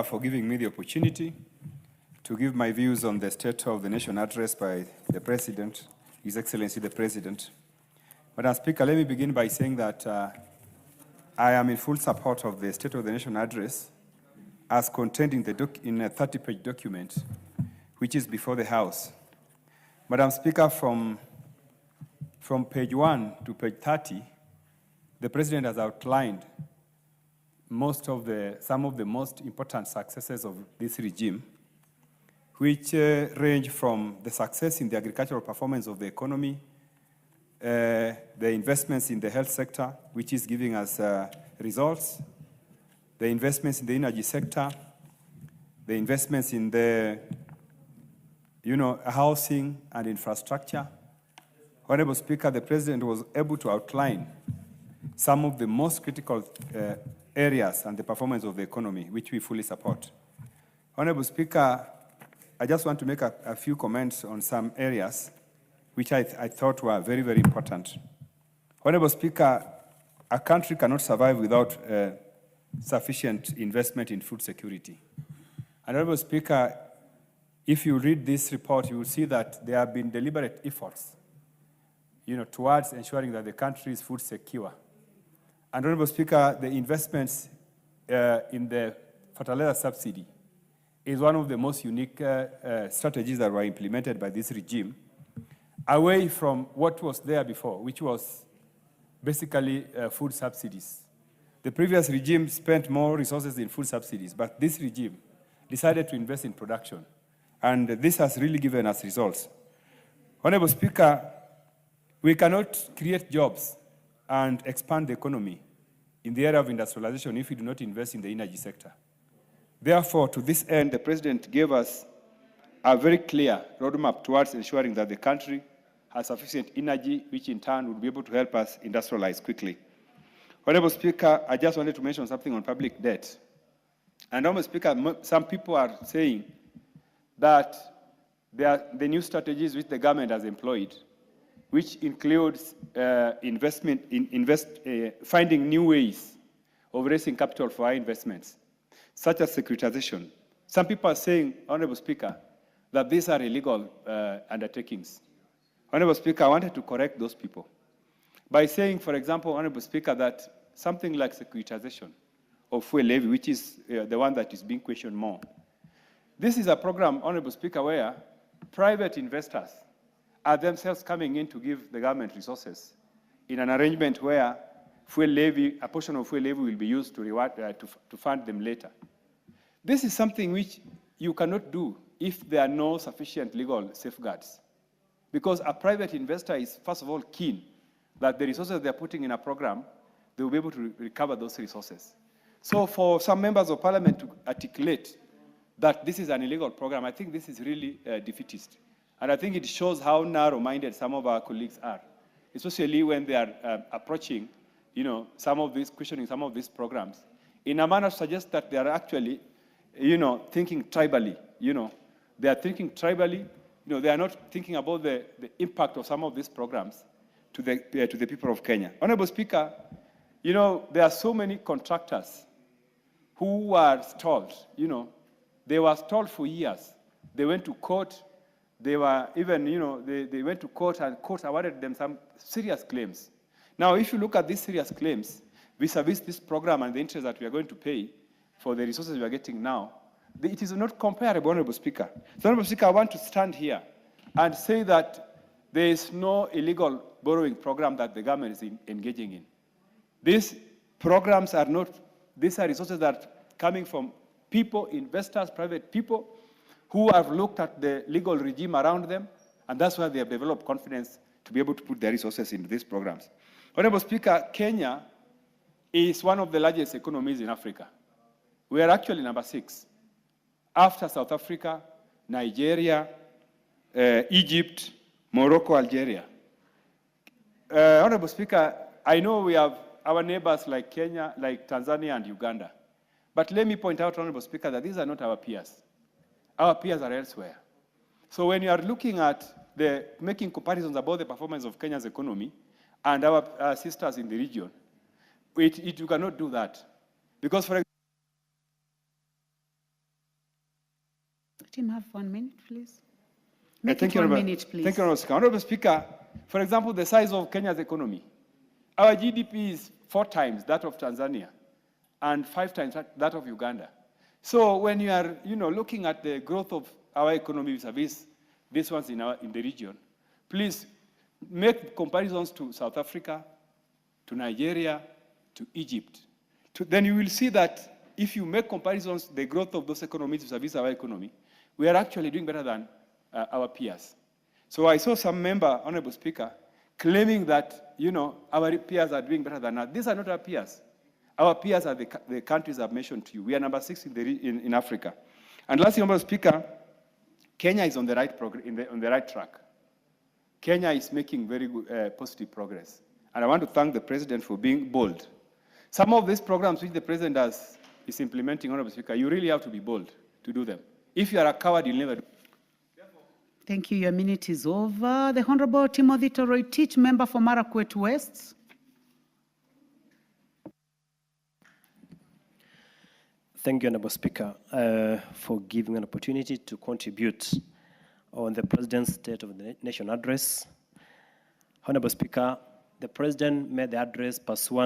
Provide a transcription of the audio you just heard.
For giving me the opportunity to give my views on the State of the Nation address by the President, His Excellency the President. Madam Speaker, let me begin by saying that I am in full support of the State of the Nation address as contained in a 30-page document which is before the House. Madam Speaker, from page 1 to page 30, the President has outlined some of the most important successes of this regime, which range from the success in the agricultural performance of the economy, the investments in the health sector, which is giving us results, the investments in the energy sector, the investments in the housing and infrastructure. Honorable Speaker, the President was able to outline some of the most critical areas and the performance of the economy, which we fully support. Honorable Speaker, I just want to make a few comments on some areas which I thought were very, very important. Honorable Speaker, a country cannot survive without sufficient investment in food security. And Honorable Speaker, if you read this report, you will see that there have been deliberate efforts towards ensuring that the country is food secure. And Honorable Speaker, the investments in the fertilizer subsidy is one of the most unique strategies that were implemented by this regime, away from what was there before, which was basically food subsidies. The previous regime spent more resources in food subsidies, but this regime decided to invest in production. And this has really given us results. Honorable Speaker, we cannot create jobs and expand the economy in the area of industrialization if we do not invest in the energy sector. Therefore, to this end, the President gave us a very clear roadmap towards ensuring that the country has sufficient energy, which in turn would be able to help us industrialize quickly. Honorable Speaker, I just wanted to mention something on public debt. And Honorable Speaker, some people are saying that the new strategies which the government has employed, which includes finding new ways of raising capital for our investments, such as securitization. Some people are saying, Honorable Speaker, that these are illegal undertakings. Honorable Speaker, I wanted to correct those people by saying, for example, Honorable Speaker, that something like securitization of fuel levy, which is the one that is being questioned more. This is a program, Honorable Speaker, where private investors are themselves coming in to give the government resources in an arrangement where fuel levy, a portion of fuel levy will be used to fund them later. This is something which you cannot do if there are no sufficient legal safeguards. Because a private investor is, first of all, keen that the resources they're putting in a program, they will be able to recover those resources. So for some members of parliament to articulate that this is an illegal program, I think this is really defeatist. And I think it shows how narrow-minded some of our colleagues are, especially when they are approaching, questioning some of these programs in a manner suggests that they are actually, thinking tribally. They are thinking tribally. They are not thinking about the impact of some of these programs to the people of Kenya. Honorable Speaker, there are so many contractors who were stalled. They were stalled for years. They went to court. They were even, they went to court and court awarded them some serious claims. Now, if you look at these serious claims vis-a-vis this program and the interest that we are going to pay for the resources we are getting now, it is not comparable, Honorable Speaker. So, Honorable Speaker, I want to stand here and say that there is no illegal borrowing program that the government is engaging in. These programs are not, these are resources that are coming from people, investors, private people, who have looked at the legal regime around them, and that's why they have developed confidence to be able to put their resources into these programs. Honorable Speaker, Kenya is one of the largest economies in Africa. We are actually number 6, after South Africa, Nigeria, Egypt, Morocco, Algeria. Honorable Speaker, I know we have our neighbors like Kenya, like Tanzania and Uganda. But let me point out, Honorable Speaker, that these are not our peers. Our peers are elsewhere. So when you are looking at making comparisons about the performance of Kenya's economy and our sisters in the region, you cannot do that. Because, for example, Team, have 1 minute, please. Thank you, please. Thank you, Honorable Speaker. For example, the size of Kenya's economy. Our GDP is 4 times that of Tanzania and 5 times that of Uganda. So when you are, looking at the growth of our economy vis-a-vis these ones in the region, please make comparisons to South Africa, to Nigeria, to Egypt. Then you will see that if you make comparisons, the growth of those economies vis-a-vis our economy, we are actually doing better than our peers. So I saw some member, Honorable Speaker, claiming that, our peers are doing better than us. These are not our peers. Our peers are the countries I've mentioned to you. We are number 6 in Africa. And lastly, Honorable Speaker, Kenya is on the right track. Kenya is making very good, positive progress. And I want to thank the President for being bold. Some of these programs which the President is implementing, Honorable Speaker, you really have to be bold to do them. If you are a coward, you'll never do it. Thank you. Your minute is over. The Honorable Timothy Toroitich, member for Marakwet West. Thank you, Honorable Speaker, for giving an opportunity to contribute on the President's State of the Nation address. Honorable Speaker, the President made the address pursuant